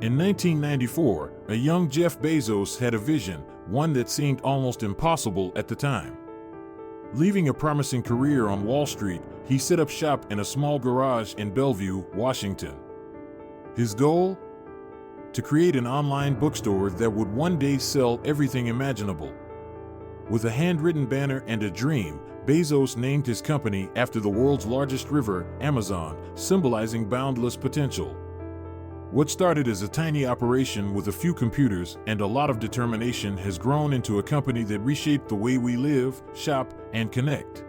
In 1994, a young Jeff Bezos had a vision, one that seemed almost impossible at the time. Leaving a promising career on Wall Street, he set up shop in a small garage in Bellevue, Washington. His goal? To create an online bookstore that would one day sell everything imaginable. With a handwritten banner and a dream, Bezos named his company after the world's largest river, Amazon, symbolizing boundless potential. What started as a tiny operation with a few computers and a lot of determination has grown into a company that reshaped the way we live, shop, and connect.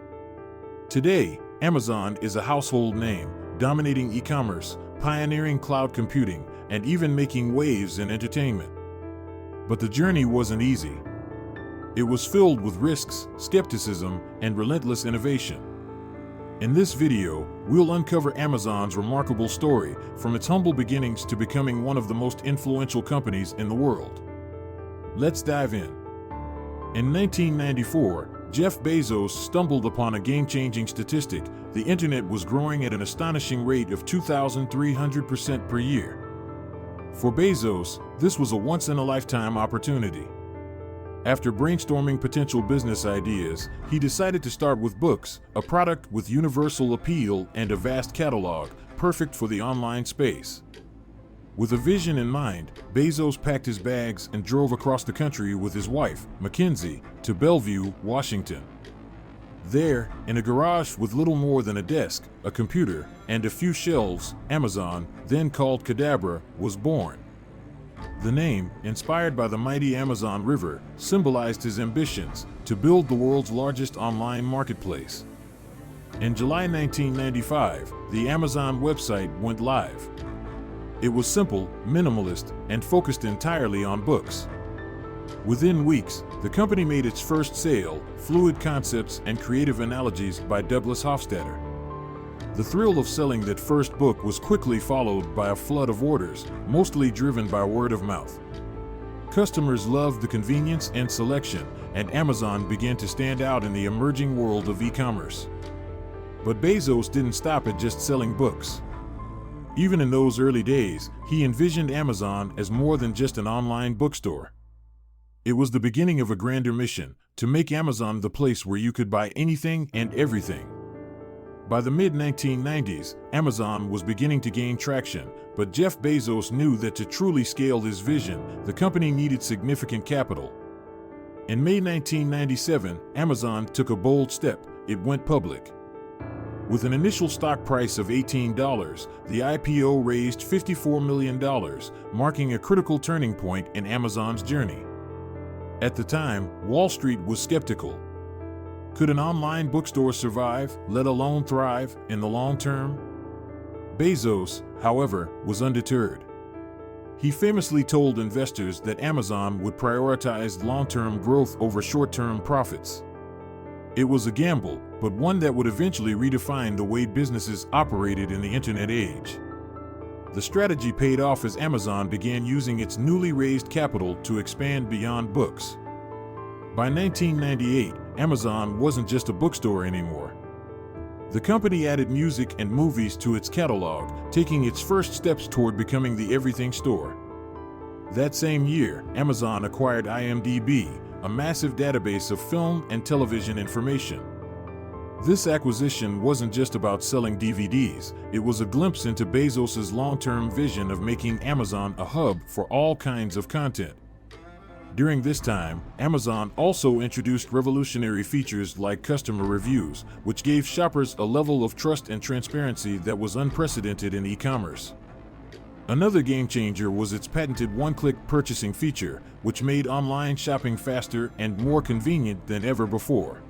Today, Amazon is a household name, dominating e-commerce, pioneering cloud computing, and even making waves in entertainment. But the journey wasn't easy. It was filled with risks, skepticism, and relentless innovation. In this video, we'll uncover Amazon's remarkable story, from its humble beginnings to becoming one of the most influential companies in the world. Let's dive in. In 1994, Jeff Bezos stumbled upon a game-changing statistic: the internet was growing at an astonishing rate of 2,300% per year. For Bezos, this was a once-in-a-lifetime opportunity. After brainstorming potential business ideas, he decided to start with books, a product with universal appeal and a vast catalog, perfect for the online space. With a vision in mind, Bezos packed his bags and drove across the country with his wife, Mackenzie, to Bellevue, Washington. There, in a garage with little more than a desk, a computer, and a few shelves, Amazon, then called Cadabra, was born. The name, inspired by the mighty Amazon River, symbolized his ambitions to build the world's largest online marketplace. In July 1995, the Amazon website went live. It was simple, minimalist, and focused entirely on books. Within weeks, the company made its first sale, Fluid Concepts and Creative Analogies by Douglas Hofstadter. The thrill of selling that first book was quickly followed by a flood of orders, mostly driven by word of mouth. Customers loved the convenience and selection, and Amazon began to stand out in the emerging world of e-commerce. But Bezos didn't stop at just selling books. Even in those early days, he envisioned Amazon as more than just an online bookstore. It was the beginning of a grander mission, to make Amazon the place where you could buy anything and everything. By the mid-1990s, Amazon was beginning to gain traction, but Jeff Bezos knew that to truly scale his vision, the company needed significant capital. In May 1997, Amazon took a bold step: it went public. With an initial stock price of $18, the IPO raised $54 million, marking a critical turning point in Amazon's journey. At the time, Wall Street was skeptical. Could an online bookstore survive, let alone thrive, in the long term? Bezos, however, was undeterred. He famously told investors that Amazon would prioritize long-term growth over short-term profits. It was a gamble, but one that would eventually redefine the way businesses operated in the internet age. The strategy paid off as Amazon began using its newly raised capital to expand beyond books. By 1998, Amazon wasn't just a bookstore anymore. The company added music and movies to its catalog, taking its first steps toward becoming the everything store. That same year, Amazon acquired IMDb, a massive database of film and television information. This acquisition wasn't just about selling DVDs, it was a glimpse into Bezos' long-term vision of making Amazon a hub for all kinds of content. During this time, Amazon also introduced revolutionary features like customer reviews, which gave shoppers a level of trust and transparency that was unprecedented in e-commerce. Another game-changer was its patented one-click purchasing feature, which made online shopping faster and more convenient than ever before.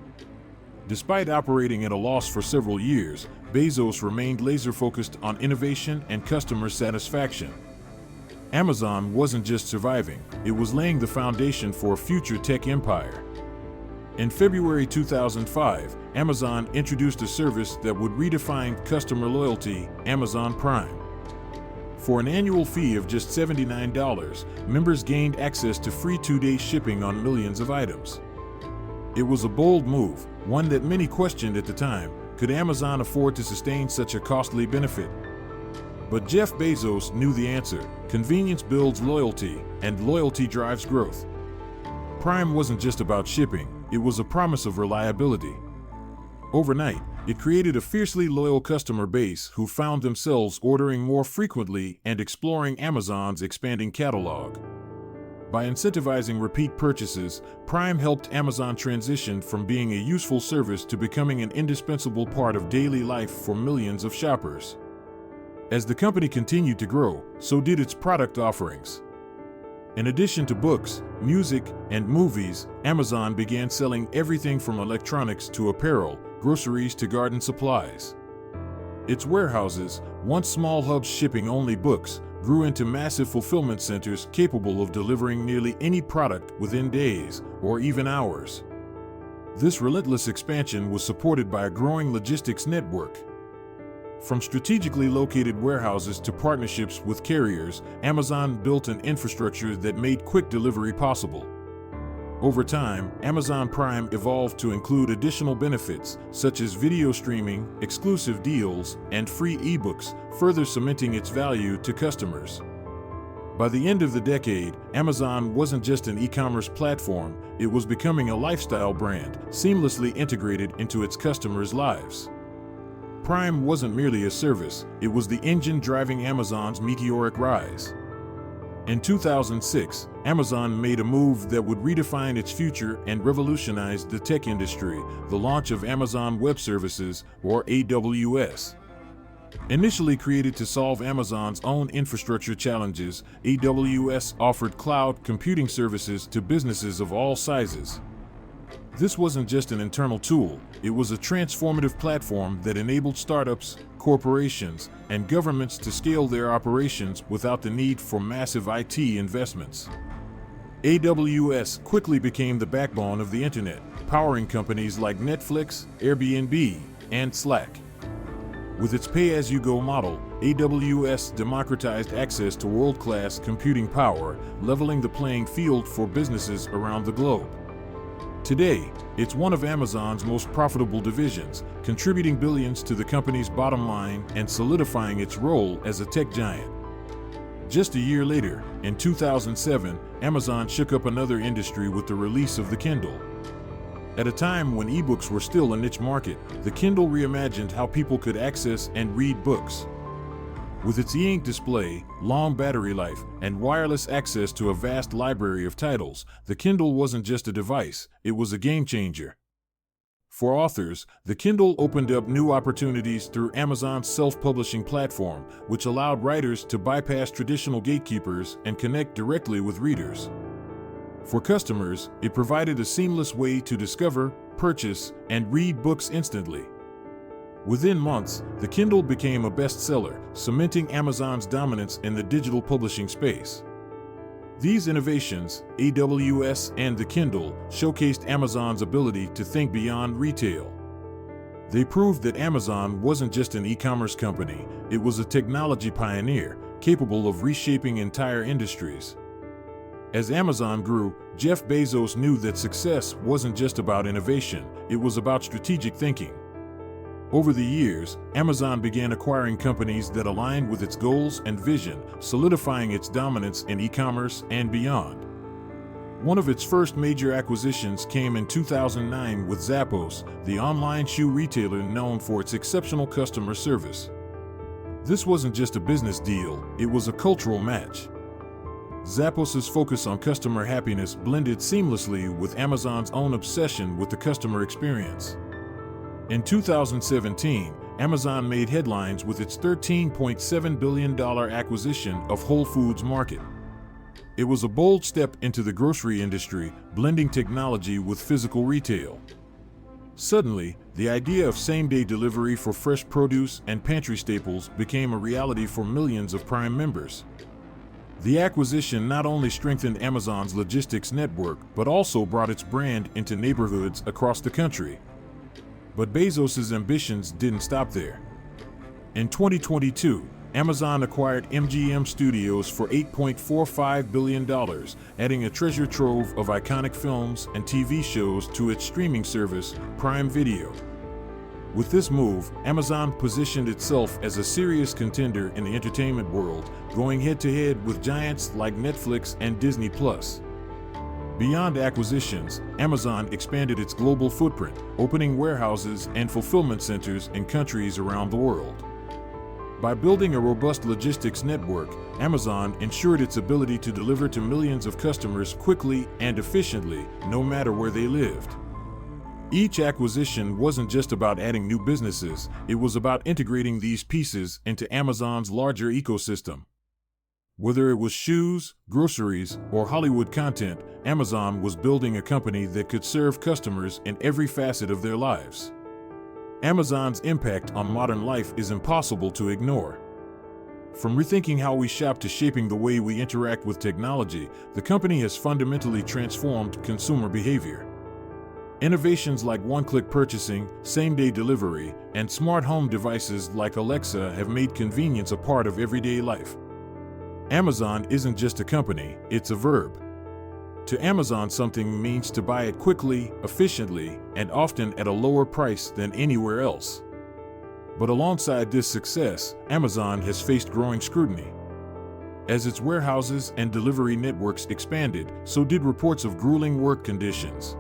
Despite operating at a loss for several years, Bezos remained laser-focused on innovation and customer satisfaction. Amazon wasn't just surviving, it was laying the foundation for a future tech empire. In February 2005, Amazon introduced a service that would redefine customer loyalty: Amazon Prime. For an annual fee of just $79, members gained access to free 2-day shipping on millions of items. It was a bold move, one that many questioned at the time. Could Amazon afford to sustain such a costly benefit? But Jeff Bezos knew the answer: convenience builds loyalty, and loyalty drives growth. Prime wasn't just about shipping, it was a promise of reliability. Overnight, it created a fiercely loyal customer base who found themselves ordering more frequently and exploring Amazon's expanding catalog. By incentivizing repeat purchases, Prime helped Amazon transition from being a useful service to becoming an indispensable part of daily life for millions of shoppers. As the company continued to grow, so did its product offerings. In addition to books, music, and movies, Amazon began selling everything from electronics to apparel, groceries to garden supplies. Its warehouses, once small hubs shipping only books, grew into massive fulfillment centers capable of delivering nearly any product within days or even hours. This relentless expansion was supported by a growing logistics network. From strategically located warehouses to partnerships with carriers, Amazon built an infrastructure that made quick delivery possible. Over time, Amazon Prime evolved to include additional benefits, such as video streaming, exclusive deals, and free ebooks, further cementing its value to customers. By the end of the decade, Amazon wasn't just an e-commerce platform, it was becoming a lifestyle brand, seamlessly integrated into its customers' lives. Prime wasn't merely a service, it was the engine driving Amazon's meteoric rise. In 2006, Amazon made a move that would redefine its future and revolutionize the tech industry: the launch of Amazon Web Services, or AWS. Initially created to solve Amazon's own infrastructure challenges, AWS offered cloud computing services to businesses of all sizes. This wasn't just an internal tool, it was a transformative platform that enabled startups, corporations, and governments to scale their operations without the need for massive IT investments. AWS quickly became the backbone of the internet, powering companies like Netflix, Airbnb, and Slack. With its pay-as-you-go model, AWS democratized access to world-class computing power, leveling the playing field for businesses around the globe. Today, it's one of Amazon's most profitable divisions, contributing billions to the company's bottom line and solidifying its role as a tech giant. Just a year later, in 2007, Amazon shook up another industry with the release of the Kindle. At a time when ebooks were still a niche market, the Kindle reimagined how people could access and read books. With its e-ink display, long battery life, and wireless access to a vast library of titles, the Kindle wasn't just a device, it was a game changer. For authors, the Kindle opened up new opportunities through Amazon's self-publishing platform, which allowed writers to bypass traditional gatekeepers and connect directly with readers. For customers, it provided a seamless way to discover, purchase, and read books instantly. Within months, the Kindle became a bestseller, cementing Amazon's dominance in the digital publishing space. These innovations, AWS and the Kindle, showcased Amazon's ability to think beyond retail. They proved that Amazon wasn't just an e-commerce company, it was a technology pioneer, capable of reshaping entire industries. As Amazon grew, Jeff Bezos knew that success wasn't just about innovation, it was about strategic thinking. Over the years, Amazon began acquiring companies that aligned with its goals and vision, solidifying its dominance in e-commerce and beyond. One of its first major acquisitions came in 2009 with Zappos, the online shoe retailer known for its exceptional customer service. This wasn't just a business deal, it was a cultural match. Zappos's focus on customer happiness blended seamlessly with Amazon's own obsession with the customer experience. In 2017, Amazon made headlines with its $13.7 billion acquisition of Whole Foods Market. It was a bold step into the grocery industry, blending technology with physical retail. Suddenly, the idea of same-day delivery for fresh produce and pantry staples became a reality for millions of Prime members. The acquisition not only strengthened Amazon's logistics network, but also brought its brand into neighborhoods across the country. But Bezos's ambitions didn't stop there. In 2022, Amazon acquired MGM Studios for $8.45 billion, adding a treasure trove of iconic films and TV shows to its streaming service, Prime Video. With this move, Amazon positioned itself as a serious contender in the entertainment world, going head-to-head with giants like Netflix and Disney+. Beyond acquisitions, Amazon expanded its global footprint, opening warehouses and fulfillment centers in countries around the world. By building a robust logistics network, Amazon ensured its ability to deliver to millions of customers quickly and efficiently, no matter where they lived. Each acquisition wasn't just about adding new businesses, it was about integrating these pieces into Amazon's larger ecosystem. Whether it was shoes, groceries, or Hollywood content, Amazon was building a company that could serve customers in every facet of their lives. Amazon's impact on modern life is impossible to ignore. From rethinking how we shop to shaping the way we interact with technology, the company has fundamentally transformed consumer behavior. Innovations like one-click purchasing, same-day delivery, and smart home devices like Alexa have made convenience a part of everyday life. Amazon isn't just a company, it's a verb. To Amazon, something means to buy it quickly, efficiently, and often at a lower price than anywhere else. But alongside this success, Amazon has faced growing scrutiny. As its warehouses and delivery networks expanded, so did reports of grueling work conditions.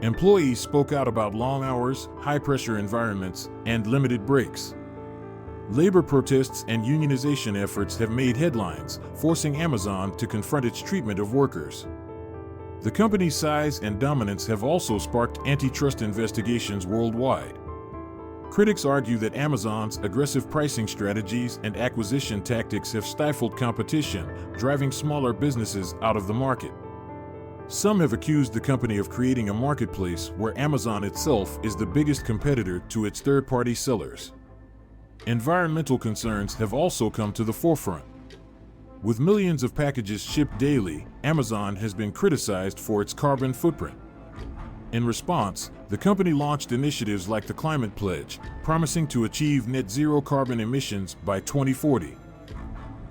Employees spoke out about long hours, high-pressure environments, and limited breaks. Labor protests and unionization efforts have made headlines, forcing Amazon to confront its treatment of workers. The company's size and dominance have also sparked antitrust investigations worldwide. Critics argue that Amazon's aggressive pricing strategies and acquisition tactics have stifled competition, driving smaller businesses out of the market. Some have accused the company of creating a marketplace where Amazon itself is the biggest competitor to its third-party sellers. Environmental concerns have also come to the forefront. With millions of packages shipped daily, Amazon has been criticized for its carbon footprint. In response, the company launched initiatives like the Climate Pledge, promising to achieve net zero carbon emissions by 2040.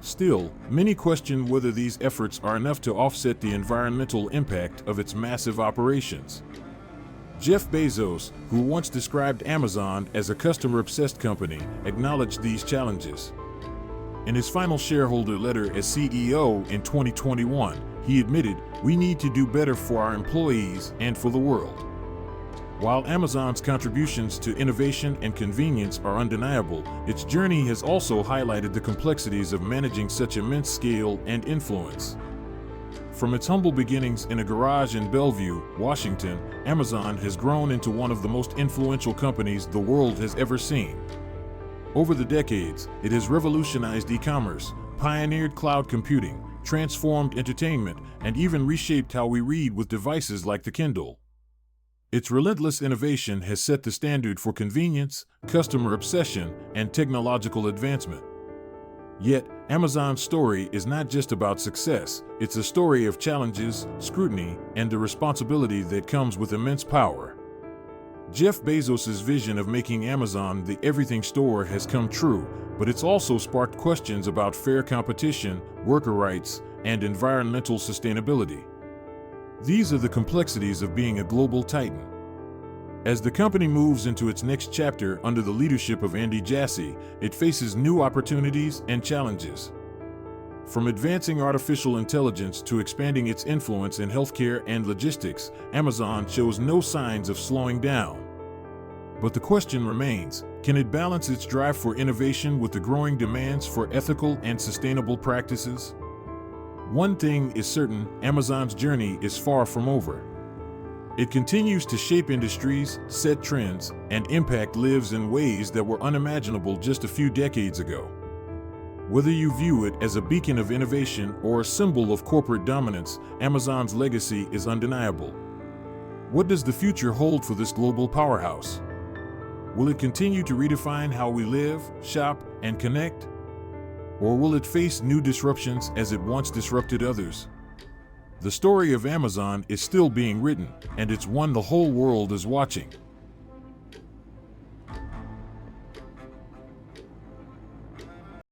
Still, many question whether these efforts are enough to offset the environmental impact of its massive operations. Jeff Bezos, who once described Amazon as a customer-obsessed company, acknowledged these challenges. In his final shareholder letter as CEO in 2021, he admitted, "We need to do better for our employees and for the world." While Amazon's contributions to innovation and convenience are undeniable, its journey has also highlighted the complexities of managing such immense scale and influence. From its humble beginnings in a garage in Bellevue, Washington, Amazon has grown into one of the most influential companies the world has ever seen. Over the decades, it has revolutionized e-commerce, pioneered cloud computing, transformed entertainment, and even reshaped how we read with devices like the Kindle. Its relentless innovation has set the standard for convenience, customer obsession, and technological advancement. Yet, Amazon's story is not just about success, it's a story of challenges, scrutiny, and the responsibility that comes with immense power. Jeff Bezos' vision of making Amazon the everything store has come true, but it's also sparked questions about fair competition, worker rights, and environmental sustainability. These are the complexities of being a global titan. As the company moves into its next chapter under the leadership of Jassy, it faces new opportunities and challenges. From advancing artificial intelligence to expanding its influence in healthcare and logistics, Amazon shows no signs of slowing down. But the question remains, can it balance its drive for innovation with the growing demands for ethical and sustainable practices? One thing is certain, Amazon's journey is far from over. It continues to shape industries, set trends, and impact lives in ways that were unimaginable just a few decades ago. Whether you view it as a beacon of innovation or a symbol of corporate dominance, Amazon's legacy is undeniable. What does the future hold for this global powerhouse? Will it continue to redefine how we live, shop, and connect? Or will it face new disruptions as it once disrupted others? The story of Amazon is still being written, and it's one the whole world is watching.